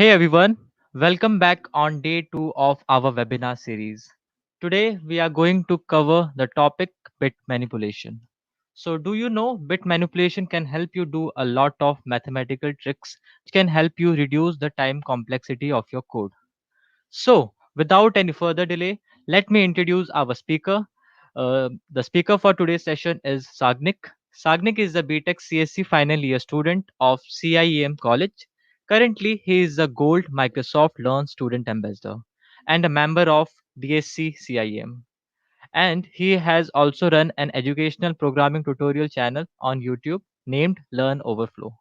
Hey everyone, welcome back on day 2 of our webinar series. Today we are going to cover the topic bit manipulation. So, do you know bit manipulation can help you do a lot of mathematical tricks which can help you reduce the time complexity of your code? So, without any further delay, let me introduce our speaker. The speaker for today's session is Sagnik. Sagnik is a BTech CSC final year student of CIEM College. Currently, he is a Gold Microsoft Learn Student Ambassador and a member of DSC CIEM. And he has also run an educational programming tutorial channel on YouTube named Learn Overflow.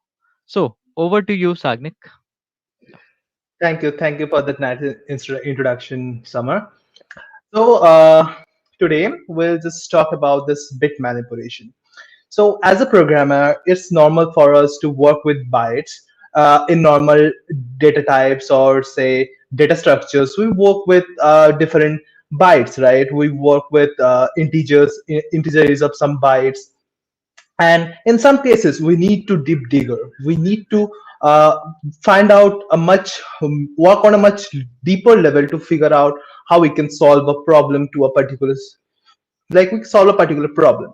So, over to you, Sagnik. Thank you for that nice introduction, Summer. So today we'll just talk about this bit manipulation. So as a programmer, it's normal for us to work with bytes in normal data types or say data structures. We work with different bytes, right? We work with integers of some bytes, and in some cases we need to deep digger, we need to uh, find out a much work on a much deeper level to figure out how we can solve a problem to a particular, like we solve a particular problem.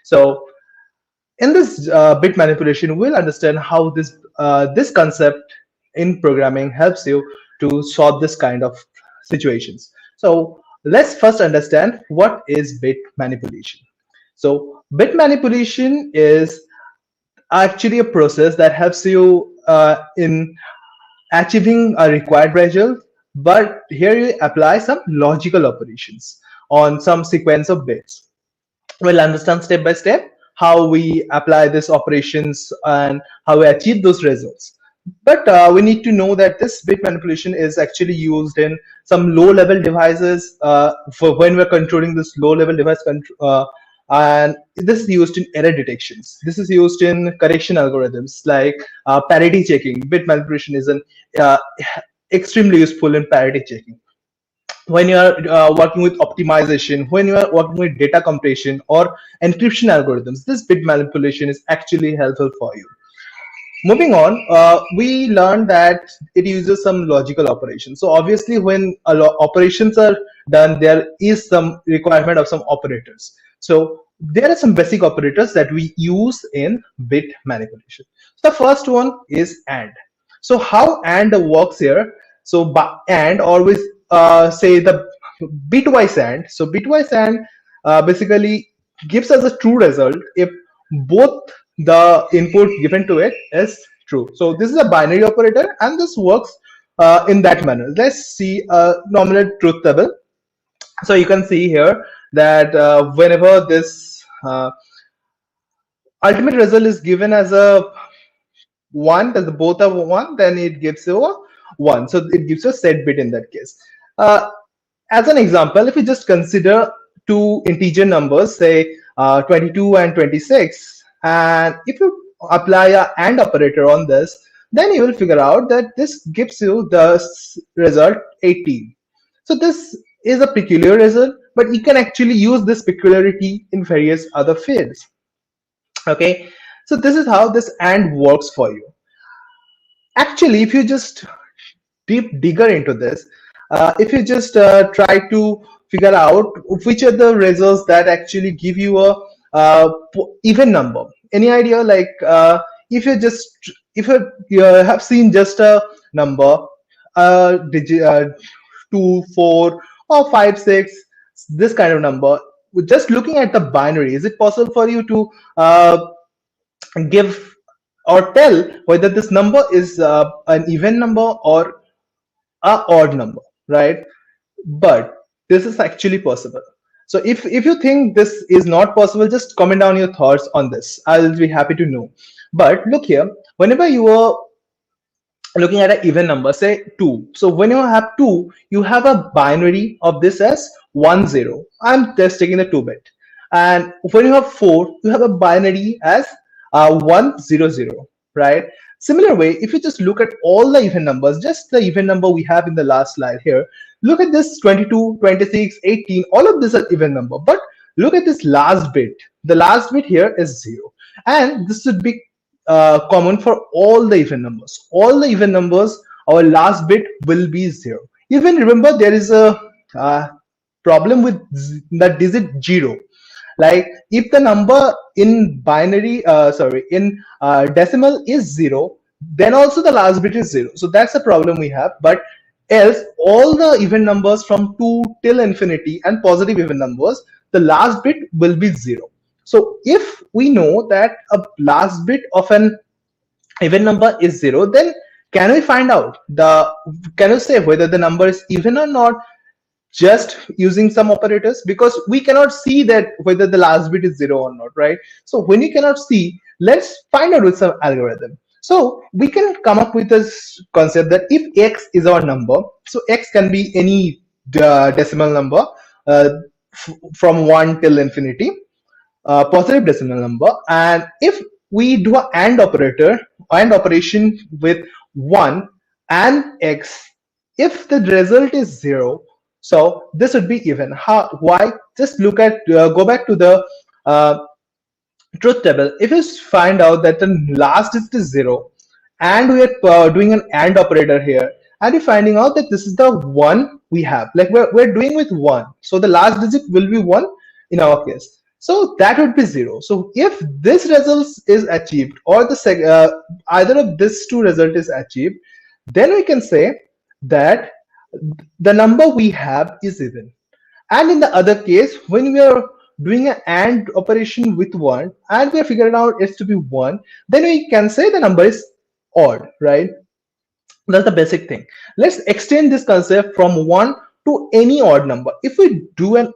So in this bit manipulation we'll understand how this concept in programming helps you to solve this kind of situations. So let's first understand what is bit manipulation. So bit manipulation is actually a process that helps you in achieving a required result, but here you apply some logical operations on some sequence of bits. We'll understand step by step how we apply these operations and how we achieve those results. But we need to know that this bit manipulation is actually used in some low level devices for when we're controlling this low level device and this is used in error detections. This is used in correction algorithms like parity checking. Bit manipulation is an uh, extremely useful in parity checking when you are working with optimization, when you are working with data compression or encryption algorithms. This bit manipulation is actually helpful for you. Moving on, we learned that it uses some logical operations. So obviously when operations are done, there is some requirement of some operators. So there are some basic operators that we use in bit manipulation. So the first one is AND. So how AND works here? So by AND always say the bitwise AND. So bitwise AND basically gives us a true result if both the input given to it is true. So this is a binary operator and this works in that manner. Let's see a nominal truth table. So you can see here that whenever this ultimate result is given as a one, as the both are one, then it gives you a one. So it gives you a set bit in that case. Uh, as an example, if you just consider two integer numbers, say 22 and 26, and if you apply a AND operator on this, then you will figure out that this gives you the result 18. So this is a peculiar result, but you can actually use this peculiarity in various other fields. Okay, so this is how this AND works for you. Actually, if you just deep digger into this, if you just try to figure out which are the results that actually give you a even number, any idea, like if you just if you have seen just a number, digit 2 4 or 5 6, this kind of number, just looking at the binary, is it possible for you to give or tell whether this number is an even number or a odd number, right? But this is actually possible. So if you think this is not possible, just comment down your thoughts on this. I'll be happy to know. But look here, whenever you are looking at an even number, say 2. So when you have 2, you have a binary of this as 1 0. I'm just taking the 2 bit. And when you have 4, you have a binary as 1 0 0, right? Similar way, if you just look at all the even numbers, just the even number we have in the last slide here, look at this 22, 26, 18, all of this are even number. But look at this last bit. The last bit here is 0. And this should be common for all the even numbers. All the even numbers our last bit will be 0. Even remember there is a uh, problem with the digit 0. Like if the number in binary, sorry, in decimal is 0, then also the last bit is 0. So that's the problem we have. But else all the even numbers from 2 till infinity and positive even numbers, the last bit will be 0. So if we know that a last bit of an even number is 0, then can we find out can you say whether the number is even or not just using some operators? Because we cannot see that whether the last bit is 0 or not, right? So when you cannot see, let's find out with some algorithm. So we can come up with this concept that if x is our number, so x can be any decimal number uh, from 1 till infinity, positive decimal number. And if we do an and operation with 1 and x, if the result is 0, so this would be even. How? Why? Just look at go back to the uh, truth table. If you find out that the last digit is 0 and we are doing an AND operator here, and you're finding out that this is the 1 we have, like we're doing with 1, so the last digit will be 1 in our case, so that would be 0. So if this result is achieved, or the either of these two result is achieved, then we can say that the number we have is even. And in the other case, when we are doing an AND operation with 1 and we are figuring out it to be 1, then we can say the number is odd, right? That's the basic thing. Let's extend this concept from 1 to any odd number. If we do an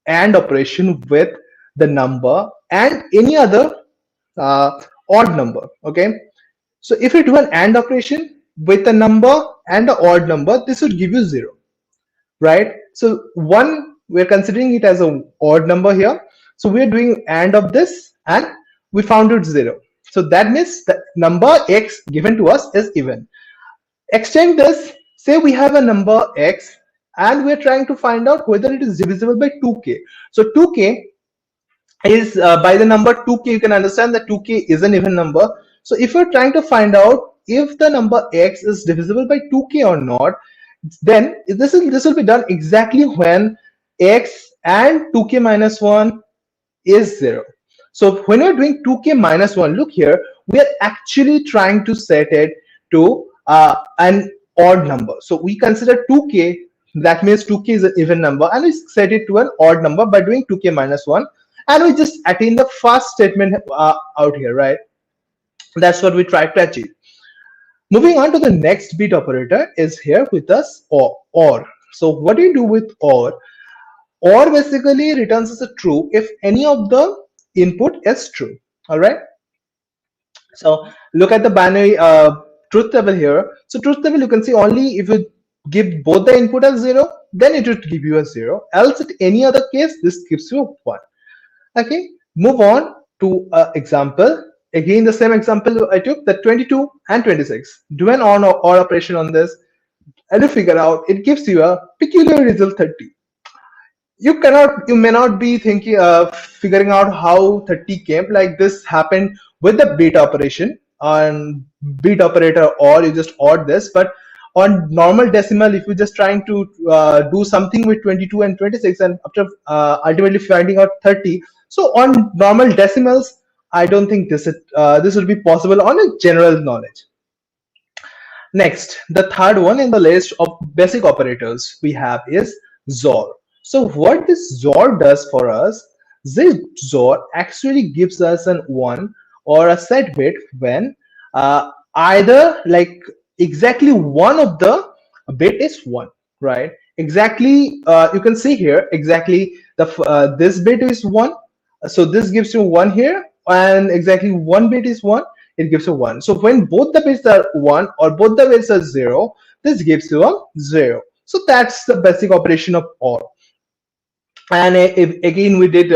AND operation with the number and any other odd number, okay? So if we do an AND operation with a number and an odd number, this would give you 0, right? So 1, we're considering it as an odd number here. So we're doing AND of this and we found it 0. So that means the number x given to us is even. Extend this, say we have a number x and we're trying to find out whether it is divisible by 2k. So 2k is by the number 2k, you can understand that 2k is an even number. So if you're trying to find out if the number x is divisible by 2k or not, then this will be done exactly when x and 2k minus 1 is 0. So when we're doing 2k minus 1, look here, we are actually trying to set it to an odd number. So we consider 2k, that means 2k is an even number, and we set it to an odd number by doing 2k minus 1, and we just attain the first statement out here, right? That's what we try to achieve. Moving on to the next bit operator is here with us, or. So what do you do with or? Or basically returns as a true if any of the input is true. All right. So look at the binary truth table here. So truth table, you can see only if you give both the input as 0, then it would give you a 0. Else, in any other case, this gives you a 1. Okay. Move on to example. Again, the same example I took, the 22 and 26. Do an on or operation on this, and you figure out it gives you a peculiar result 30. You may not be thinking of figuring out how 30 came. Like this happened with the bit operation on bit operator, or you just odd this. But on normal decimal, if you're just trying to do something with 22 and 26, and after ultimately finding out 30, so on normal decimals, I don't think this will be possible on a general knowledge. Next, the third one in the list of basic operators we have is XOR. So what this XOR does for us, this XOR actually gives us an 1 or a set bit when either like exactly one of the bit is 1, right? Exactly, you can see here exactly this bit is 1, so this gives you 1 here, and exactly one bit is 1, it gives you 1. So when both the bits are 1 or both the bits are 0, this gives you a 0. So that's the basic operation of OR. And if again we did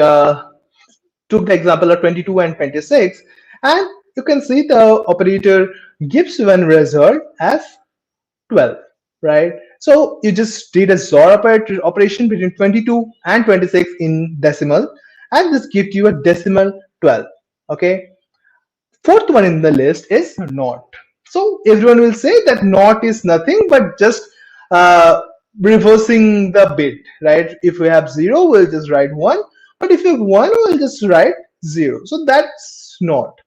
took the example of 22 and 26, and you can see the operator gives you an result as 12, right? So you just did a XOR operation between 22 and 26 in decimal, and this gives you a decimal 12. Okay. Fourth one in the list is not. So everyone will say that not is nothing but just uh, reversing the bit, right? If we have 0, we'll just write 1, but if we have 1, we'll just write 0. So that's not.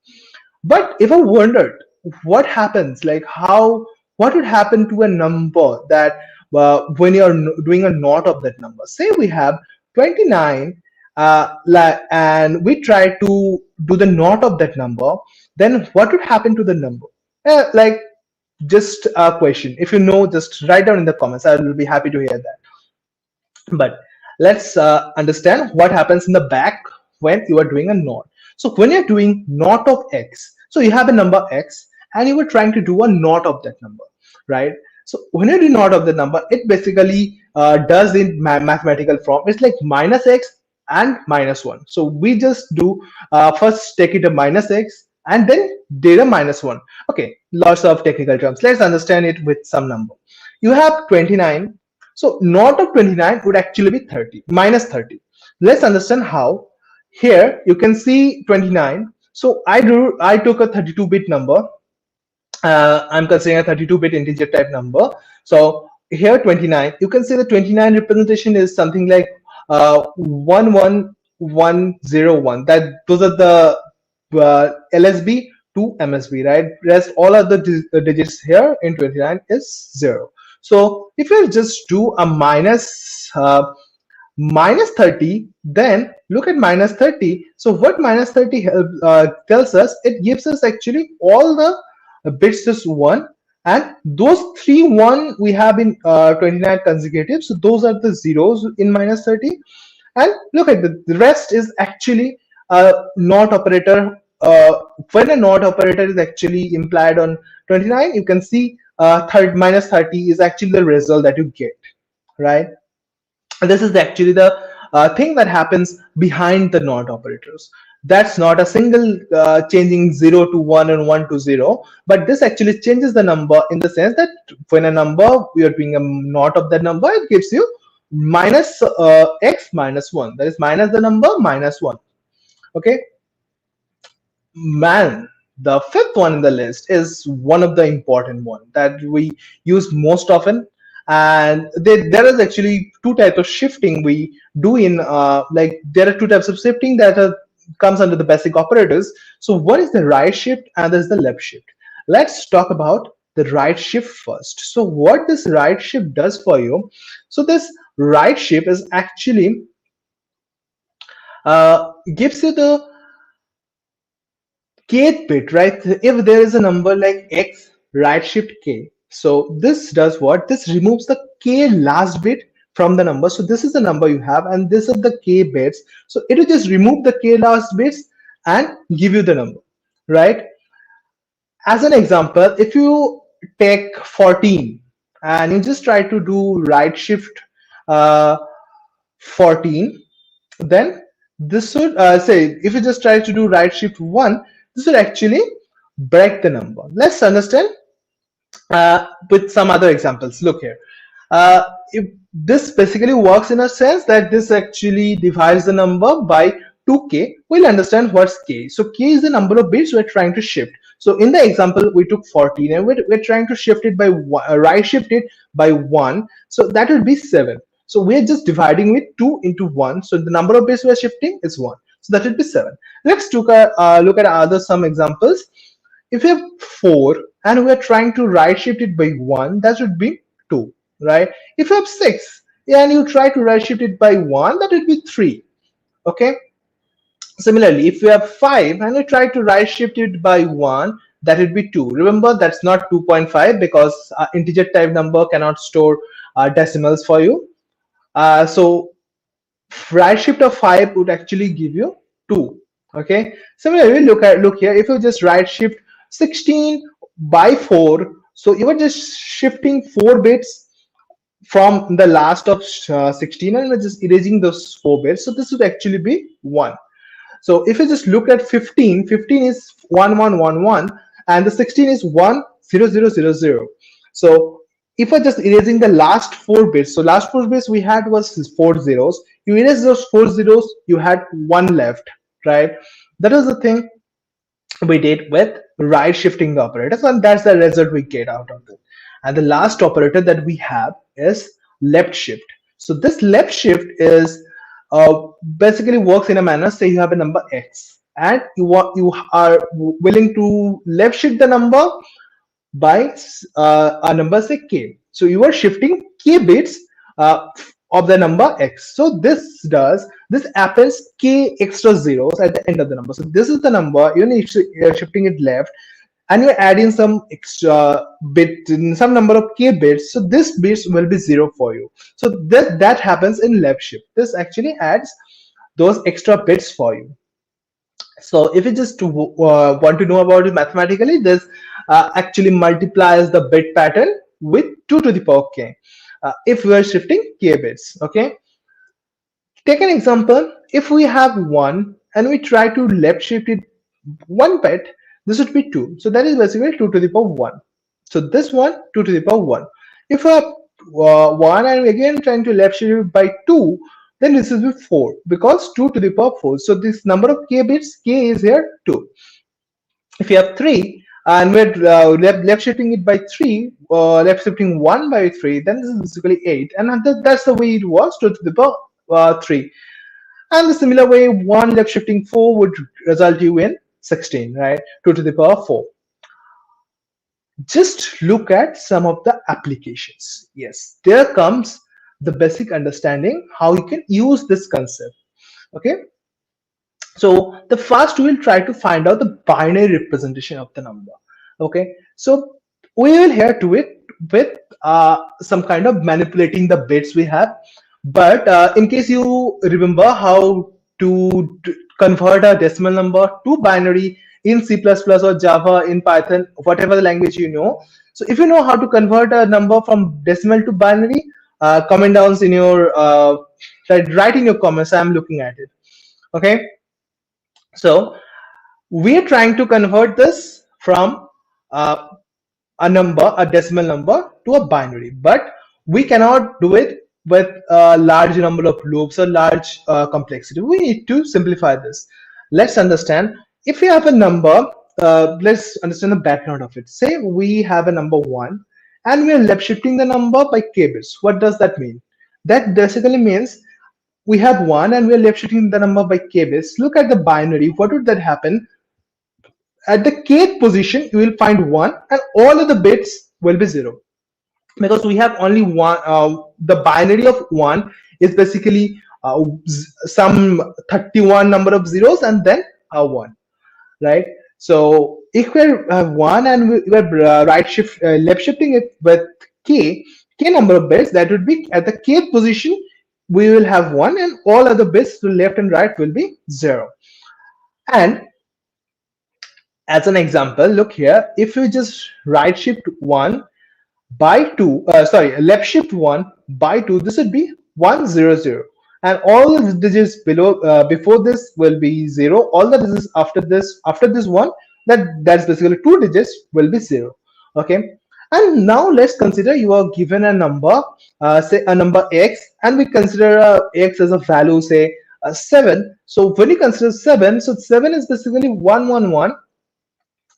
But if I wondered what happens, like how, what would happen to a number that when you're doing a knot of that number, say we have 29 and we try to do the knot of that number, then what would happen to the number? Like just a question. If you know, just write down in the comments. I will be happy to hear that. But let's understand what happens in the back when you are doing a knot. So when you're doing knot of x, so you have a number x and you were trying to do a knot of that number, right? So when you do knot of the number, it basically does in mathematical form. It's like minus x and minus 1. So we just do first take it a minus x and then did a minus 1. Okay, lots of technical terms. Let's understand it with some number. You have 29, so knot of 29 would actually be 30, minus 30. Let's understand how. Here you can see 29. So I took a 32-bit number. I'm considering a 32-bit integer type number. So here 29, you can see the 29 representation is something like 11101. That those are the LSB to MSB, right? Rest all other digits here in 29 is 0. So if you just do a minus 30, then look at minus 30. So what minus 30 tells us, it gives us actually all the bits is 1, and those 1 we have in 29 consecutive, so those are the zeros in minus 30. And look at the rest is actually a not operator. When a not operator is actually implied on 29, you can see minus 30 is actually the result that you get, right? And this is actually the thing that happens behind the not operators. That's not a single changing 0 to 1 and 1 to 0, but this actually changes the number in the sense that when a number, we are doing a not of that number, it gives you minus x minus 1. That is minus the number minus 1. Okay, man, the fifth one in the list is one of the important one that we use most often. And there is actually two types of shifting we do in like there are two types of shifting that comes under the basic operators. So one is the right shift and there's the left shift. Let's talk about the right shift first. So what this right shift does for you, so this right shift is actually gives you the kth bit, right? If there is a number like x, right shift k. So this does what? This removes the k last bit from the number. So this is the number you have, and this is the k bits. So it will just remove the k last bits and give you the number, right? As an example, if you take 14 and you just try to do right shift uh, 14, then this should say if you just try to do right shift 1, this will actually break the number. Let's understand with some other examples. Look here. If this basically works in a sense that this actually divides the number by 2k, we'll understand what's k. So k is the number of bits we're trying to shift. So in the example, we took 14 and we're trying to shift it by right shift it by 1. So that will be 7. So we're just dividing it 2 into 1. So the number of bits we're shifting is 1. So that will be 7. Let's look at other some examples. If we have 4 and we're trying to right shift it by 1, that would be 2, right? If you have 6 and you try to right shift it by 1, that would be 3. Okay. Similarly, if we have 5 and we try to right shift it by 1, that would be 2. Remember, that's not 2.5 because integer type number cannot store decimals for you. So right shift of 5 would actually give you 2. Okay. Similarly, look here. If you just right shift 16 by 4, so you are just shifting 4 bits from the last of 16 and we're just erasing those 4 bits. So this would actually be 1. So if you just look at 15, 15 is 1111 and the 16 is 10000. So if I just erasing the last 4 bits, so last 4 bits we had was 4 zeros. You erase those 4 zeros, you had 1 left, right? That is the thing. we did with right shifting the operators, and that's the result we get out of it. And the last operator that we have is left shift. So this left shift is basically works in a manner, say you have a number x and you are willing to left shift the number by a number say k. So you are shifting k bits uh, of the number x. So this happens k extra zeros at the end of the number. So this is the number, if you're shifting it left and you're adding some extra bit, some number of k bits. So this bits will be zero for you. So that happens in left shift. This actually adds those extra bits for you. So if you just want to know about it mathematically, this actually multiplies the bit pattern with 2 to the power k. If we are shifting k bits, okay. Take an example. If we have 1 and we try to left shift it 1 bit, this would be 2. So that is basically 2 to the power 1. So this one 2 to the power 1. If we have 1 and again trying to left shift it by 2, then this will be 4 because 2 to the power 4. So this number of k bits, k is here 2. If you have 3 and we're left shifting it by 3, left shifting 1 by 3, then this is basically 8. And that's the way it was, 2 to the power 3. And the similar way, 1 left shifting 4 would result you in 16, right? 2 to the power 4. Just look at some of the applications. Yes, there comes the basic understanding how you can use this concept. Okay, so the first we will try to find out the binary representation of the number. Okay, so we will here do it with some kind of manipulating the bits we have. But in case you remember how to convert a decimal number to binary in C++ or Java, in Python, whatever the language you know. So if you know how to convert a number from decimal to binary, comment down in your write in your comments. I'm looking at it. Okay, so we're trying to convert this from uh, a number, a decimal number, to a binary, but we cannot do it with a large number of loops or large complexity. We need to simplify this. Let's understand. If we have a number, let's understand the background of it. Say we have a number 1 and we are left shifting the number by k bits. What does that mean? That basically means we have 1 and we are left shifting the number by k bits. Look at the binary. What would that happen? At the kth position, you will find 1 and all of the bits will be 0 because we have only one. The binary of 1 is basically some 31 number of zeros and then a 1, right? So if we have 1 and we're left shifting it with k number of bits, that would be at the kth position we will have 1 and all other bits to left and right will be 0. And as an example, look here, if we just right shift 1 by 2, left shift 1 by 2, this would be 100, and all the digits below before this will be 0. All the digits after this one, that's basically 2 digits will be 0. Okay, and now let's consider you are given a number, say a number x, and we consider x as a value, say 7. So when you consider 7, so 7 is basically 111,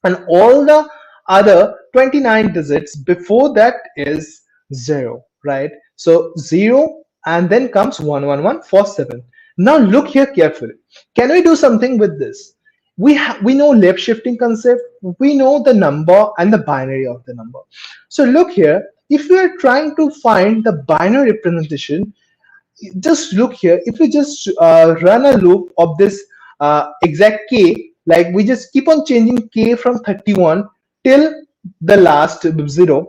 and all the other 29 digits before that is 0, right? So 0 and then comes 111 for 7. Now look here carefully. Can we do something with this? We know left shifting concept, we know the number and the binary of the number. So look here, if we are trying to find the binary representation, just look here. If we just run a loop of this exact k, like we just keep on changing k from 31 till the last 0.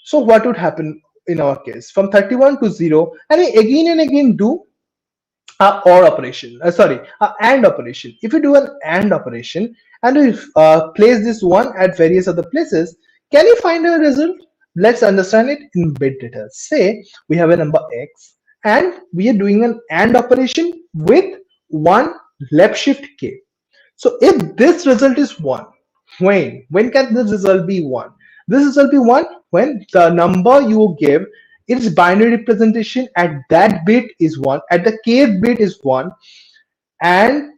So what would happen in our case? From 31 to 0, and we again and again do a or operation, and operation. If we do an and operation and we place this one at various other places, can you find a result? Let's understand it in bit details. Say we have a number x and we are doing an and operation with one left shift k. So if this result is 1, when can this result be 1? This result be 1 when the number you give, its binary representation at that bit is 1, at the kth bit is 1, and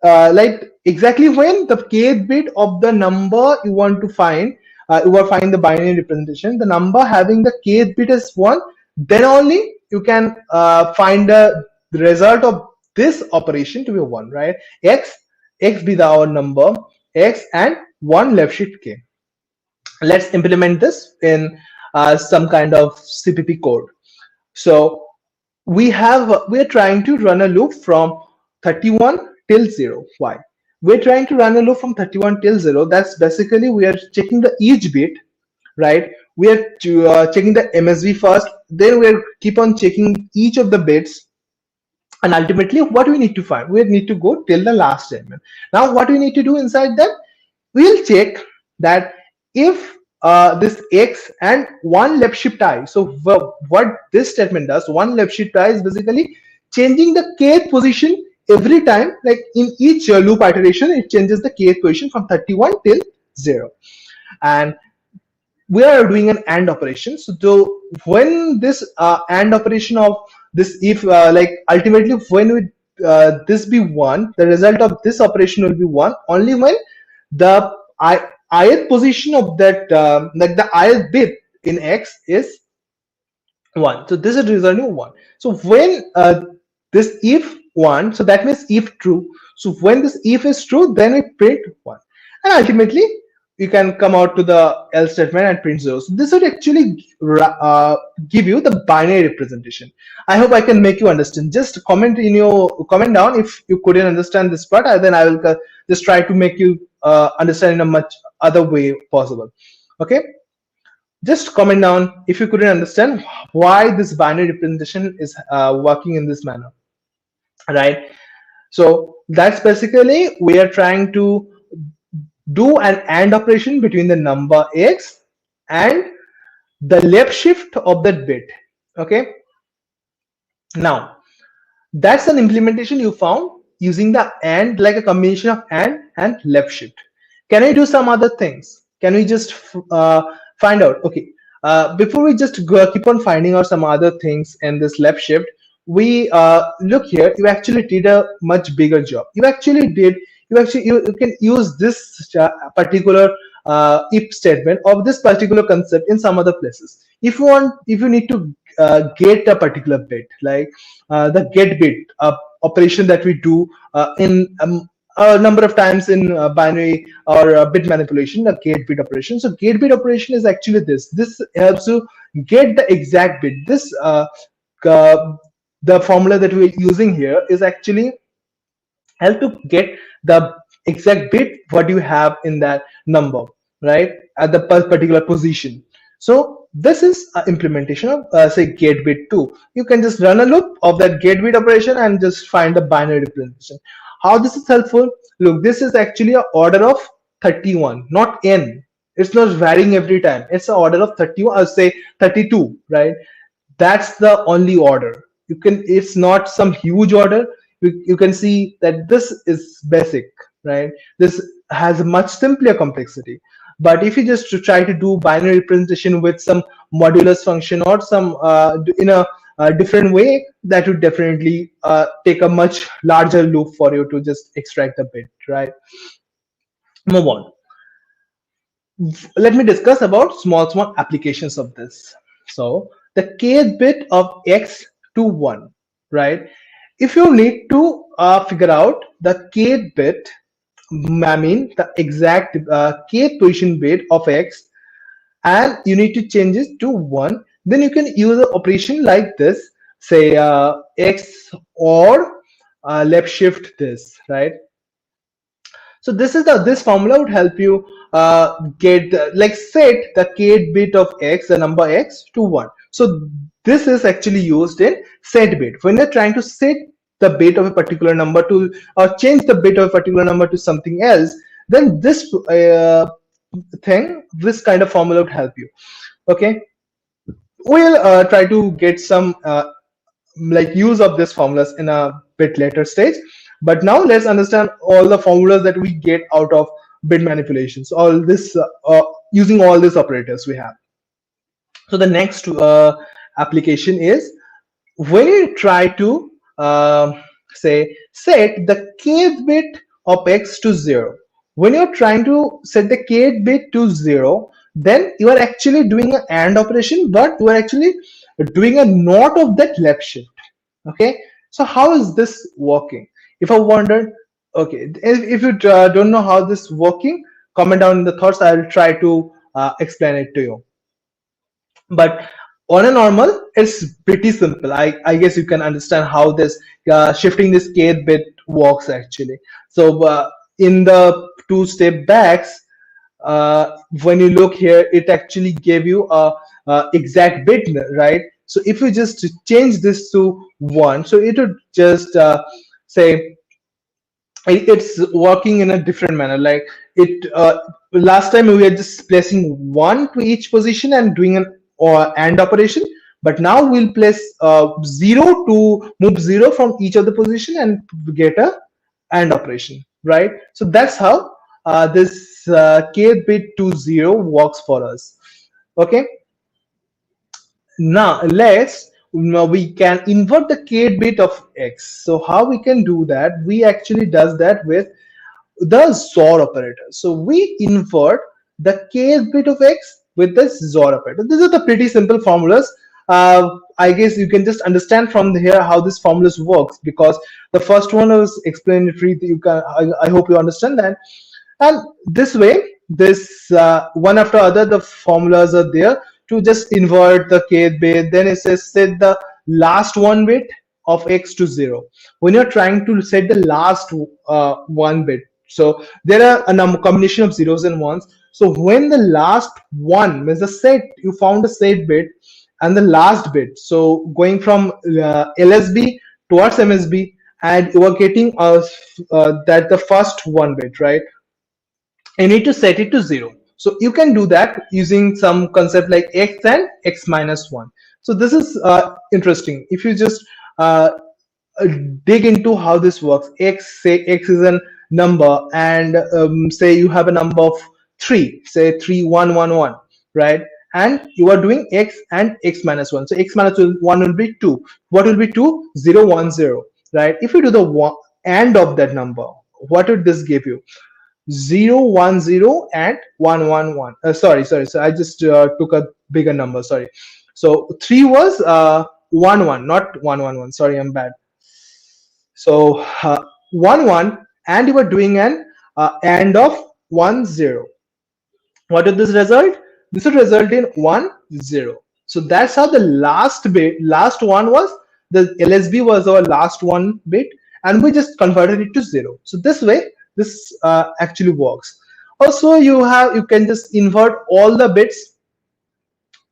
like exactly when the kth bit of the number you want to find, you are find the binary representation, the number having the kth bit as 1, then only you can find the result of this operation to be 1, right? X be the our number, X and 1 left shift K. Let's implement this in some kind of CPP code. So we're trying to run a loop from 31 till 0. Why? We're trying to run a loop from 31 till 0. That's basically we are checking the each bit, right? We are checking the MSB first, then we'll keep on checking each of the bits, and ultimately what we need to find, we need to go till the last element. Now what we need to do inside that, we'll check that if this X and 1 left shift I. So what this statement does, 1 left shift I is basically changing the kth position every time, like in each loop iteration it changes the kth position from 31 till 0. And we are doing an AND operation. So when this AND operation of this, if like ultimately when we this be 1, the result of this operation will be 1 only when the ith position of that like the ith bit in X is 1. So this is returning 1. So when this if 1, so that means if true. So when this if is true, then we print 1. And ultimately, you can come out to the else statement and print 0. So this would actually give you the binary representation. I hope I can make you understand. Just comment in your comment down if you couldn't understand this part, and then I will just try to make you understand in a much other way possible. Okay, just comment down if you couldn't understand why this binary representation is working in this manner, right? So that's basically we are trying to do an AND operation between the number X and the left shift of that bit. Okay, now that's an implementation you found using the AND, like a combination of and left shift. Can I do some other things? Can we just find out? Okay, before we just go, keep on finding out some other things in this left shift, we look here. You actually did a much bigger job. You can use this particular if statement of this particular concept in some other places. If you want, if you need to get a particular bit, like the get bit operation that we do in a number of times in binary or bit manipulation, the gate bit operation. So gate bit operation is actually this. This helps you get the exact bit. This uh, the formula that we're using here is actually help to get the exact bit what you have in that number, right, at the particular position. So this is implementation of say get bit 2. You can just run a loop of that get bit operation and just find the binary representation. How this is helpful? Look, this is actually a order of 31, not n. It's not varying every time. It's an order of 31, I'll say 32, right? That's the only order. You can, it's not some huge order. You can see that this is basic, right? This has a much simpler complexity. But if you just try to do binary representation with some modulus function or some in a different way, that would definitely take a much larger loop for you to just extract the bit, right? Move on. Let me discuss about small applications of this. So the kth bit of X to 1, right? If you need to figure out the kth bit, I mean the exact kth position bit of X, and you need to change it to 1, then you can use an operation like this, say X or left shift this, right? So this is this formula would help you get like set the kth bit of X, the number X, to 1. So this is actually used in set bit. When you're trying to set the bit of a particular number to, or change the bit of a particular number to something else, then this this kind of formula would help you. Okay, we'll try to get some like use of these formulas in a bit later stage. But now let's understand all the formulas that we get out of bit manipulations, all this using all these operators we have. So the next application is when you try to say set the kth bit of x to 0. When you're trying to set the kth bit to 0, then you are actually doing an AND operation, but you are actually doing a NOT of that left shift. Okay, so how is this working? If I wondered, okay, if you don't know how this working, comment down in the thoughts. I will try to explain it to you. But on a normal, it's pretty simple. I guess you can understand how this shifting this kth bit works actually. So in the two-step backs, when you look here, it actually gave you a exact bit, right? So if you just change this to 1, so it would just say it's working in a different manner. Like it last time we were just placing 1 to each position and doing an AND operation, but now we'll place 0 to move 0 from each of the position and get a AND operation, right? So that's how this k bit to 0 works for us. Okay, now we can invert the k bit of x. So how we can do that? We actually does that with the XOR operator. So we invert the kth bit of x with the XOR operator. These are the pretty simple formulas. I guess you can just understand from here how this formulas works, because the first one was explanatory. You can, I hope you understand that. And this way, this one after other, the formulas are there to just invert the kth bit. Then it says set the last one bit of x to 0. When you're trying to set the last one bit, so there are a number combination of zeros and ones. So when the last one means the set, you found a set bit and the last bit, so going from LSB towards MSB, and you are getting that the first one bit, right? You need to set it to 0. So you can do that using some concept like x and x minus 1. So this is interesting. If you just dig into how this works, say x is a number, and say you have a number of 3, say 3111, right? And you are doing x and x minus 1. So x minus 1 will be 2. What will be 2? 0, 1, 0, right? If you do the AND of that number, what would this give you? 0, 1, 0 and 1, 1, 1. Sorry, so I just took a bigger number, sorry. So 3 was 1, 1, not 1, 1, 1. Sorry, I'm bad. So 1, 1, and you were doing an AND of 1, 0. What did this result? This would result in 1, 0. So that's how the last one was. The LSB was our last one bit, and we just converted it to 0. So this way, this actually works. Also, you can just invert all the bits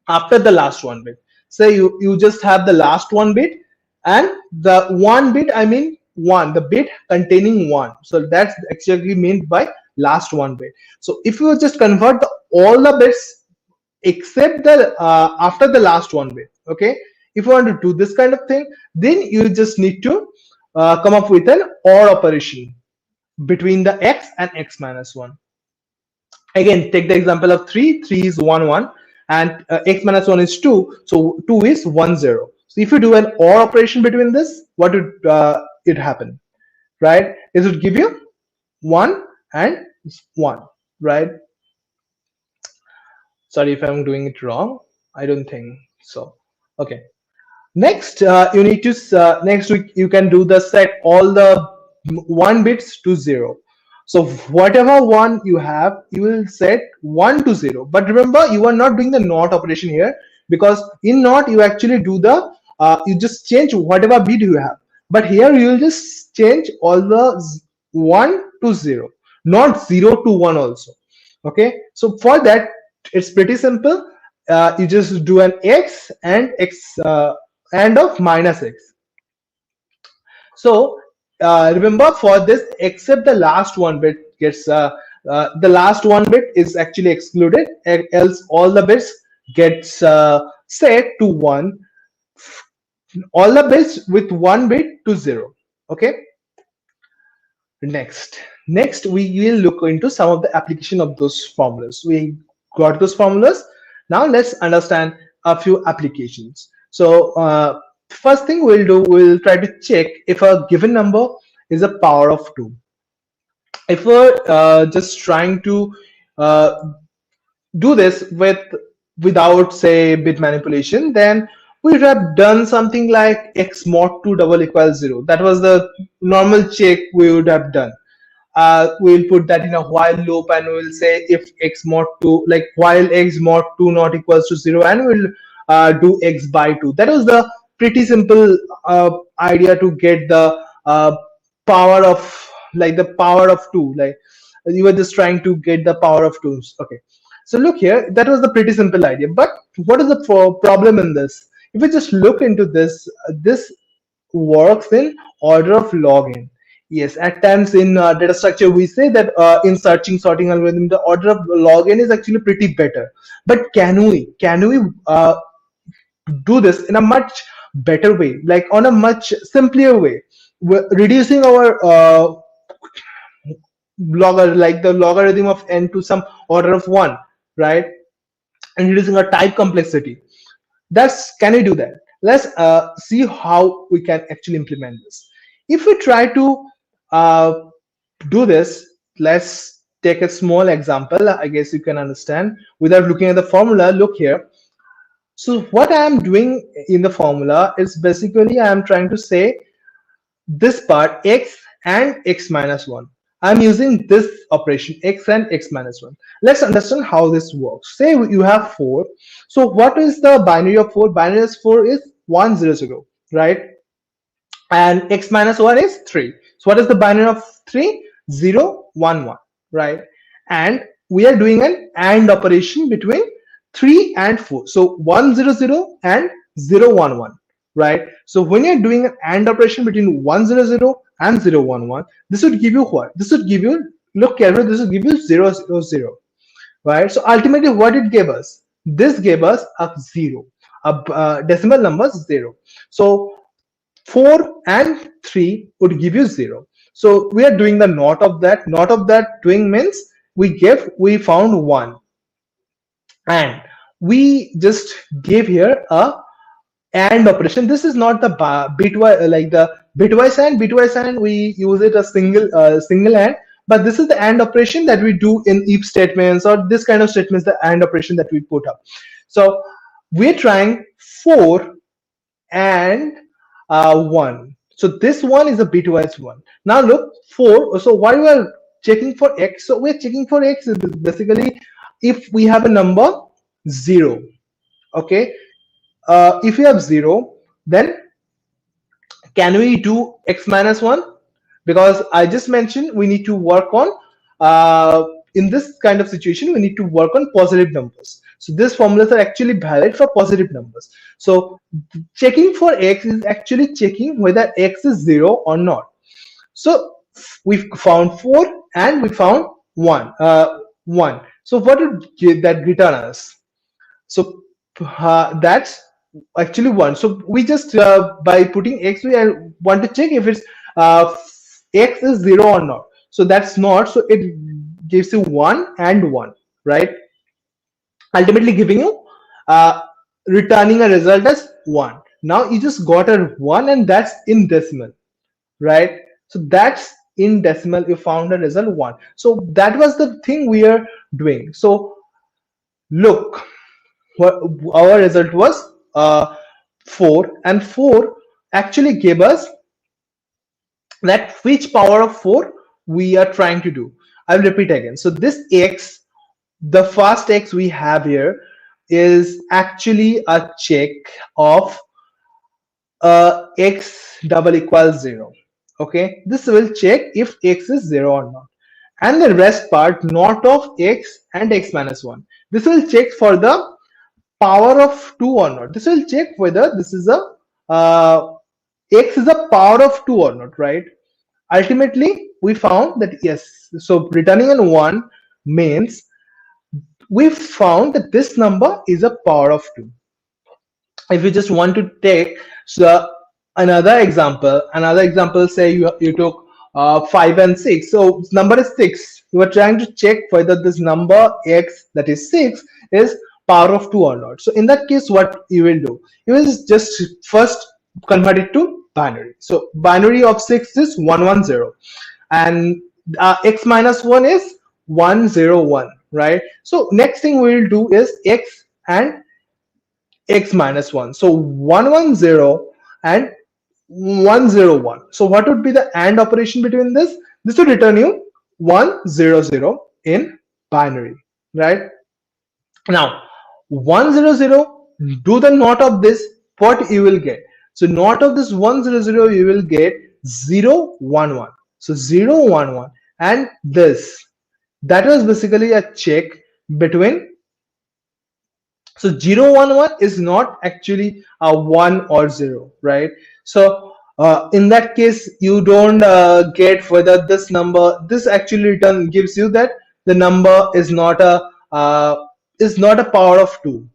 after the last one bit. Say you just have the last one bit, and the one bit, I mean one, the bit containing 1. So that's actually meant by last one bit. So if you just convert all the bits except the after the last one bit, okay, if you want to do this kind of thing, then you just need to come up with an OR operation between the x and x minus 1. Again, take the example of 3. 3 is 1, 1, and x minus 1 is 2. So 2 is 1, 0. So if you do an OR operation between this, what would it happen? Right? It would give you 1 and 1, right? Sorry if I'm doing it wrong. I don't think so. Okay. Next, you need to next week you can do the set all the 1 bits to 0. So whatever one you have, you will set 1 to 0. But remember, you are not doing the NOT operation here, because in NOT you actually do the you just change whatever bit you have. But here you will just change all the 1 to 0, not 0 to 1 also. Okay. So for that, it's pretty simple. You just do an x and x and of minus x. So remember, for this, except the last one bit gets the last one bit is actually excluded, else all the bits gets set to 1, all the bits with 1 bit to 0. Okay. Next we will look into some of the application of those formulas. We got those formulas. Now let's understand a few applications. So first thing we'll try to check if a given number is a power of 2. If we're just trying to uh, do this without say bit manipulation, then we would have done something like x mod 2 double equals 0. That was the normal check we would have done. We'll put that in a while loop and we'll say if x mod 2, like while x mod 2 not equals to 0, and we'll do x by 2. That was the pretty simple idea to get the power of, like the power of 2. Like you were just trying to get the power of 2s. Okay, so look here, that was the pretty simple idea. But what is the problem in this? If we just look into this, this works in order of log n. Yes, at times in data structure we say that in sorting algorithm the order of log n is actually pretty better. But can we do this in a much better way, like on a much simpler way? We're reducing our like the logarithm of n to some order of 1, right? And reducing our type complexity. That's, can we do that? Let's see how we can actually implement this. If we try to uh, do this, let's take a small example. I guess you can understand without looking at the formula. Look here. So what I am doing in the formula is basically I am trying to say this part x and x minus 1. I'm using this operation x and x minus 1. Let's understand how this works. Say you have 4. So what is the binary of 4? Binary of 4 is 100, right? And x minus 1 is 3. So what is the binary of 3? 0, 1, 1, right? And we are doing an AND operation between 3 and 4. So 100 and 011, right? So when you're doing an AND operation between 100 and 011, this would give you what? This would give you, look carefully, this would give you 000, right? So ultimately what it gave us? This gave us a 0, a decimal number 0. So 4 and 3 would give you 0. So we are doing the not of that. Not of that doing means we found 1, and we just gave here a AND operation. This is not the bitwise, like the bitwise AND. Bitwise AND we use it a single AND, but this is the AND operation that we do in if statements or this kind of statements, the AND operation that we put up. So we're trying 4 and 1. So this one is a bitwise one. Now look, 4. So why we are checking for x? So we're checking for x is basically if we have a number 0. Okay, if we have 0, then can we do x minus 1? Because I just mentioned we need to work on in this kind of situation we need to work on positive numbers. So these formulas are actually valid for positive numbers. So checking for x is actually checking whether x is 0 or not. So we found 4 and we found 1. 1. So what would that return us? So that's actually 1. So we just by putting x, we want to check if it's x is 0 or not. So that's not. So it gives you 1 and 1, right? Ultimately giving you returning a result as 1. Now you just got a 1 and that's in decimal, right? So that's in decimal, you found a result 1. So that was the thing we are doing. So look, what our result was 4, and 4 actually gave us that which power of 4 we are trying to do. I'll repeat again. So this x, the first x we have here is actually a check of x double equals 0. Okay, this will check if x is 0 or not, and the rest part not of x and x minus 1, this will check for the power of 2 or not. This will check whether this is a x is a power of 2 or not, right? Ultimately we found that yes. So returning an 1 means we found that this number is a power of 2. If you just want to take so another example, say you took 5 and 6. So number is 6. You are trying to check whether this number x, that is 6, is power of 2 or not. So in that case what you will do, you will just first convert it to binary. So binary of 6 is 110, and X minus 1 is 101, right? So next thing we'll do is x and x minus 1. So 110 and 101. So what would be the AND operation between this? This would return you 100 in binary, right? Now 100, do the NOT of this, what you will get. So NOT of this 100, you will get 011. So 011, and this, that was basically a check between. So 011 is not actually a 1 or 0, right? So in that case, you don't get whether this number, this actually return gives you that the number is not a power of 2.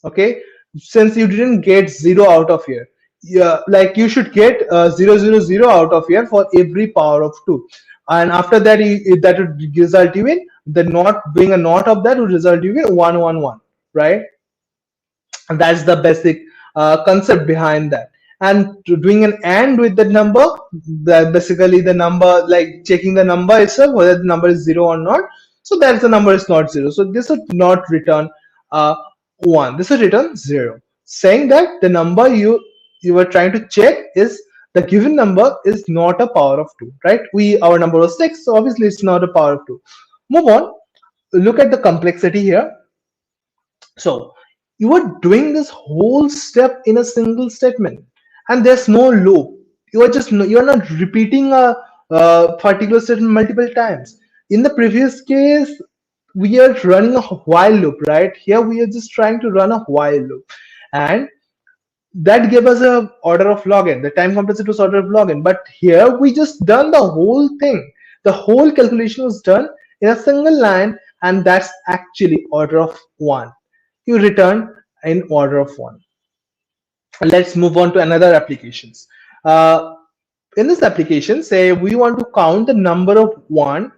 Okay, since you didn't get 0 out of here, yeah, like you should get 000 out of here for every power of 2, and after that that would result you in the not being a not of that would result you in 111, right? And that's the basic concept behind that. And doing an AND with the number, that basically the number, like checking the number itself whether the number is 0 or not. So that's the number is not 0, so this would not return 1, this would return 0, saying that the number you were trying to check is the given number is not a power of 2, right? Our number was 6, so obviously it's not a power of 2. Move on, look at the complexity here. So you are doing this whole step in a single statement, and there's no loop. You are not repeating a particular statement multiple times. In the previous case, we are running a while loop, right? Here we are just trying to run a while loop, and that gave us a order of log n. The time complexity was order of log n, but here we just done the whole thing. The whole calculation was done in a single line, and that's actually order of 1. You return in order of 1. Let's move on to another applications. Uh, in this application, say we want to count the number of 1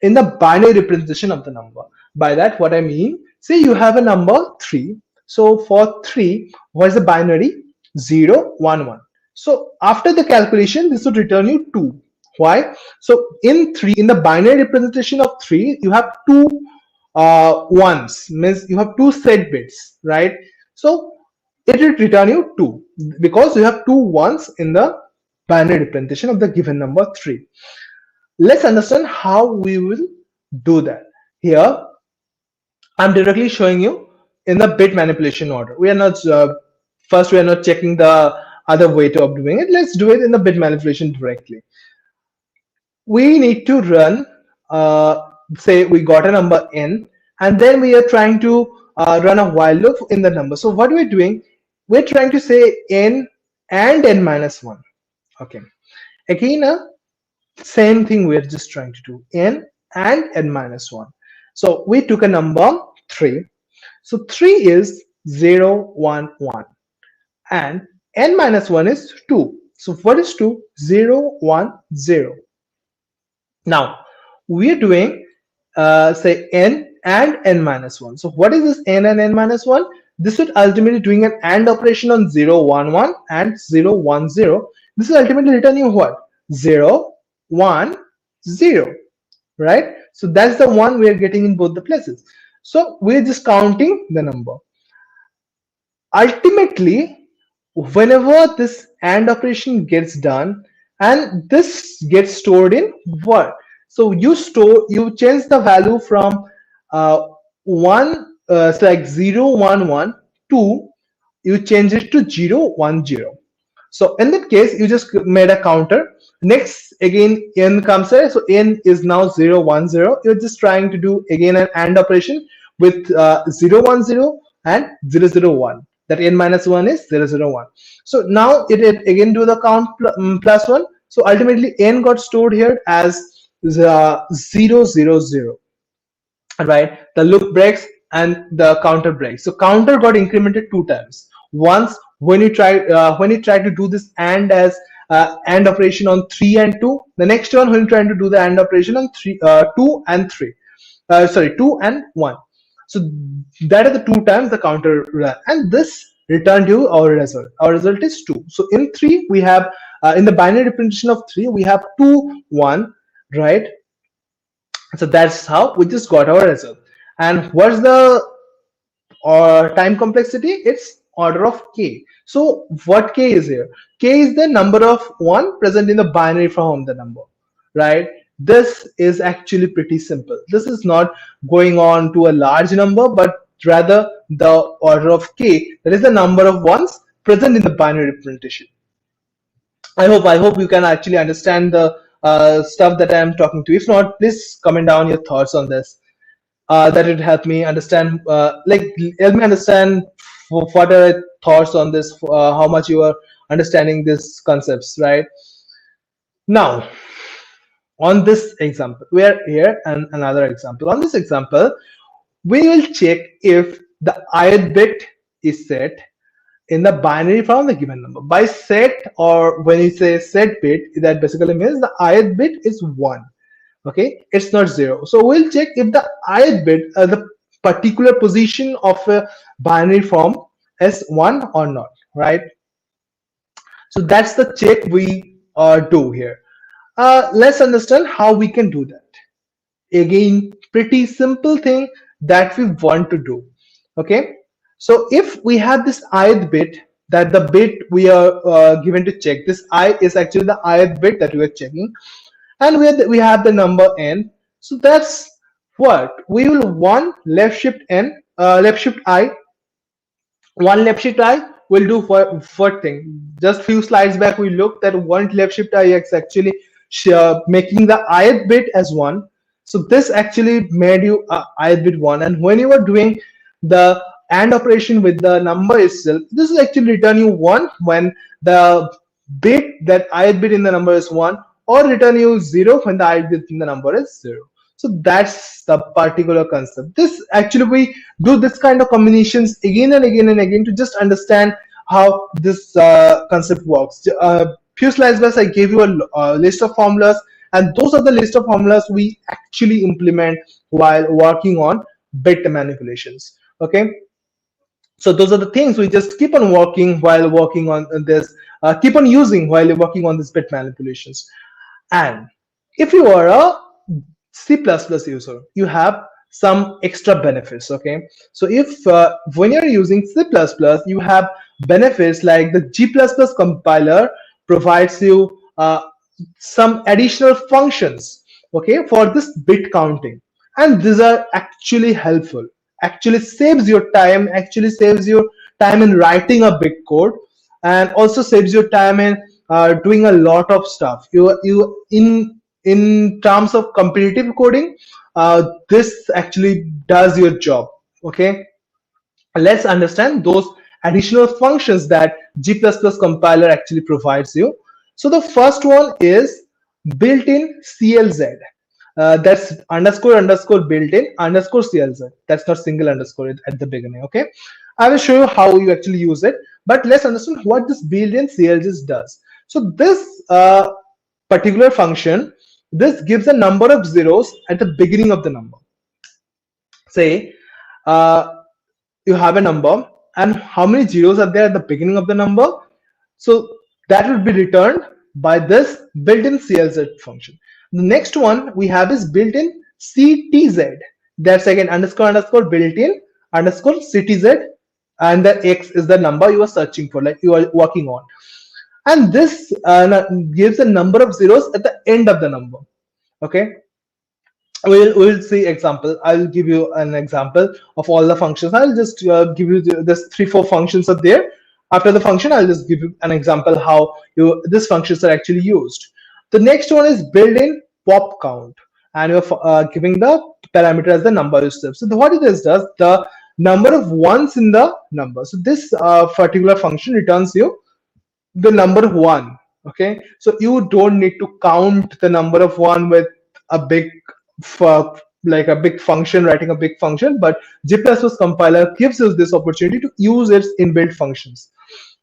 in the binary representation of the number. By that, what I mean, say you have a number 3. So for 3, what is the binary? 0, 1, 1. So after the calculation, this would return you 2. Why? So in the binary representation of 3, you have two ones, means you have two set bits, right? So it will return you 2 because you have two ones in the binary representation of the given number 3. Let's understand how we will do that. Here I'm directly showing you in the bit manipulation order. We are not first we are not checking the other way of doing it. Let's do it in the bit manipulation directly. We need to run say we got a number n, and then we are trying to run a while loop in the number. So what we're doing, we're trying to say n and n minus 1. Okay, again same thing we're just trying to do, n and n minus 1. So we took a number 3. So 3 is 0, 1, 1, and n minus 1 is 2. So what is 2? 0, 1, 0. Now we are doing say n and n minus 1. So what is this n and n minus 1? This would ultimately doing an AND operation on 0, 1, 1 and 0, 1, 0. This is ultimately returning what? 0, 1, 0, right? So that's the one we are getting in both the places. So we're just counting the number. Ultimately, whenever this AND operation gets done, and this gets stored in what? So you change the value from 1, so like 0, 1, 1 to, you change it to 0, 1, 0. So in that case, you just made a counter. Next, again, n comes here. So n is now 0, 1, 0. You're just trying to do again an AND operation with 0, 1, 0 and 0, 0, 1. That n minus 1 is 0, 0, 1. So now it again do the count plus 1. So ultimately n got stored here as 0, 0, 0. Right? The loop breaks and the counter breaks. So counter got incremented 2 times. Once when you try to do this AND as AND operation on 3 and 2. The next one when you're trying to do the AND operation on 2 and 3. Sorry, 2 and 1. So that are the 2 times the counter ran, and this returned you our result. Our result is 2. So in 3 we have in the binary representation of 3 we have 2, 1, right? So that's how we just got our result. And what's the time complexity? It's order of k. So what k is here? K is the number of 1 present in the binary form of the number, right? This is actually pretty simple. This is not going on to a large number, but rather the order of k, that is the number of ones present in the binary representation. I hope you can actually understand the stuff that I am talking to. If not, please comment down your thoughts on this. That would help me understand, help me understand what are your thoughts on this, how much you are understanding these concepts, right? Now, on this example, we are here and another example. On this example, we will check if the ith bit is set in the binary from the given number. By set, or when you say set bit, that basically means the ith bit is 1. Okay, it's not 0. So we'll check if the ith bit, the particular position of a binary form is 1 or not, right? So that's the check we do here. Let's understand how we can do that. Again, pretty simple thing that we want to do. Okay, so if we have this ith bit, that the bit we are given to check, this I is actually the ith bit that we are checking, and we have the number n. So that's what we will one left shift n, left shift I, one left shift I will do for thing. Just few slides back, we looked at one left shift I is actually making the ith bit as 1. So this actually made you ith bit 1. And when you are doing the AND operation with the number itself, this will actually return you 1 when the bit, that ith bit in the number is 1, or return you 0 when the ith bit in the number is 0. So that's the particular concept. This actually, we do this kind of combinations again and again and again to just understand how this concept works. Few slides back, I gave you a list of formulas, and those are the list of formulas we actually implement while working on bit manipulations. Okay, so those are the things we just keep on working while working on this, keep on using while working on this bit manipulations. And if you are a C++ user, you have some extra benefits. Okay, so if when you're using C++, you have benefits like the G++ compiler provides you some additional functions, okay, for this bit counting, and these are actually helpful, actually saves your time, actually saves your time in writing a big code, and also saves your time in doing a lot of stuff. You in terms of competitive coding, this actually does your job. Okay, let's understand those additional functions that G++ compiler actually provides you. So the first one is built-in CLZ. That's underscore underscore built-in underscore CLZ. That's not single underscore at the beginning. Okay, I will show you how you actually use it, but let's understand what this built-in CLZ does. So this particular function, this gives a number of zeros at the beginning of the number. Say you have a number, and how many zeros are there at the beginning of the number, so that will be returned by this built-in CLZ function. The next one we have is built-in CTZ. That's again underscore underscore built-in underscore CTZ, and the X is the number you are searching for, like you are working on, and this gives a number of zeros at the end of the number. Okay, we'll see example. I'll give you an example of all the functions. I'll just give you this 3-4 functions are there. After the function, I'll just give you an example how these functions are actually used. The next one is built-in pop count, and you're giving the parameter as the number itself. So what it is does the number of ones in the number. So this particular function returns you the number 1. Okay, so you don't need to count the number of 1 with a big like a big function, writing a big function, but G++ compiler gives us this opportunity to use its inbuilt functions.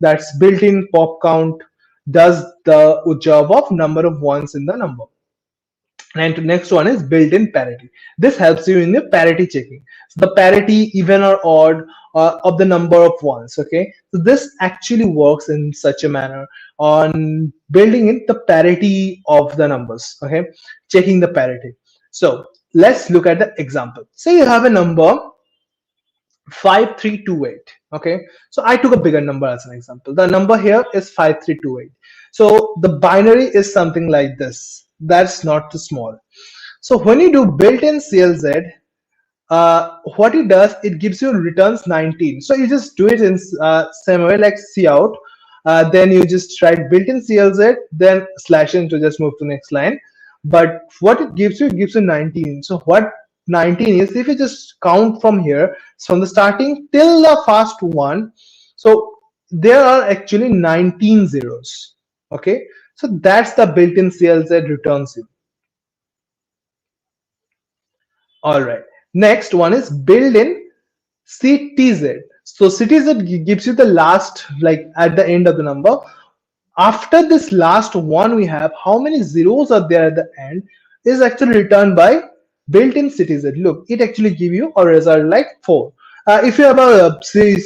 That's built-in pop count, does the job of number of ones in the number. And the next one is built-in parity. This helps you in the parity checking. So the parity, even or odd, of the number of ones. Okay, so this actually works in such a manner on building in the parity of the numbers. Okay, checking the parity. So let's look at the example. Say you have a number 5328. Okay, so I took a bigger number as an example. The number here is 5328. So the binary is something like this. That's not too small. So when you do built-in CLZ, what it does, it gives you returns 19. So you just do it in same way like cout. Then you just write built-in CLZ, then slash in to just move to the next line. But what it gives you 19. So what 19 is, if you just count from here, from the starting till the first one, so there are actually 19 zeros. Okay, so that's the built-in CLZ returns you. All right. Next one is built-in CTZ. So CTZ gives you the last, like at the end of the number. After this last one we have, how many zeros are there at the end is actually returned by built-in CTZ. Look, it actually give you a result like 4. If you have a C++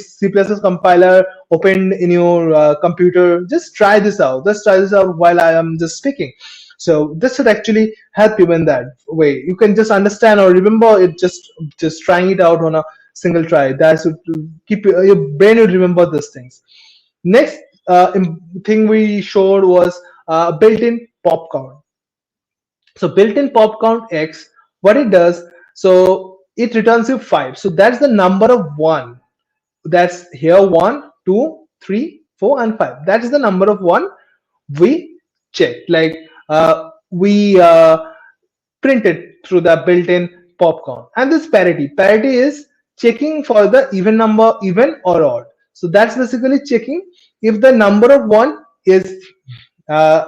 compiler open in your computer, just try this out. Just try this out while I am just speaking. So this should actually help you in that way. You can just understand or remember it, just trying it out on a single try. That should keep your brain will remember these things. Next thing we showed was built-in pop count. So built-in pop count X, what it does, so it returns you 5. So that's the number of one. That's here 1, 2, 3, 4, and 5. That is the number of one we checked. Like we printed through the built-in popcorn. And this parity is checking for the even number, even or odd. So that's basically checking if the number of one is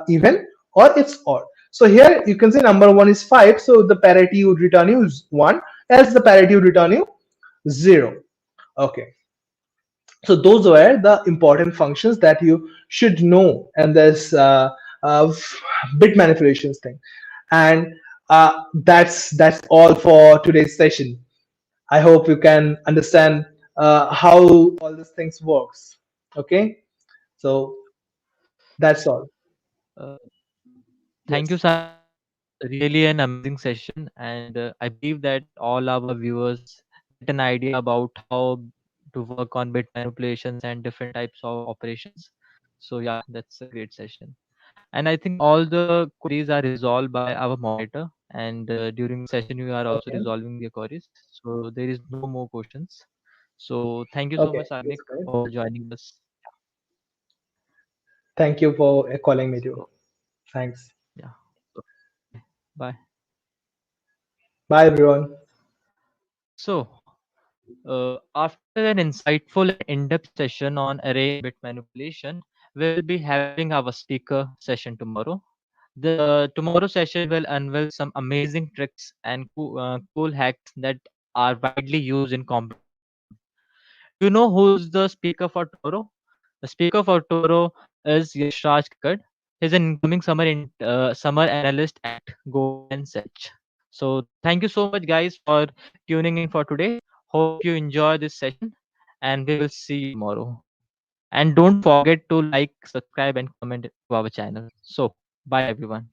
even or it's odd. So here you can see number one is 5, so the parity would return you 1, else the parity would return you 0. Okay, so those were the important functions that you should know in this uh, bit manipulations thing. And that's all for today's session. I hope you can understand how all these things works. Okay, so that's all. Uh, Thank you, Yes. Sagar. It was really an amazing session, and I believe that all our viewers get an idea about how to work on bit manipulations and different types of operations. So yeah, that's a great session. And I think all the queries are resolved by our moderator, and during the session we are also Okay. resolving the queries. So there is no more questions. So thank you so Okay, much, Agnik, that's great. for joining us. Thank you for calling me too. So Thanks. yeah, so, bye. Bye, everyone. So after an insightful and in-depth session on array and bit manipulation, we'll be having our speaker session tomorrow. The tomorrow session will unveil some amazing tricks and cool hacks that are widely used in competitive code. Do you know who's the speaker for tomorrow? The speaker for tomorrow is Yashraj Kakad. He's an incoming summer analyst at Goldman Sachs. So thank you so much, guys, for tuning in for today. Hope you enjoy this session, and we will see you tomorrow. And don't forget to like, subscribe, and comment to our channel. So bye, everyone.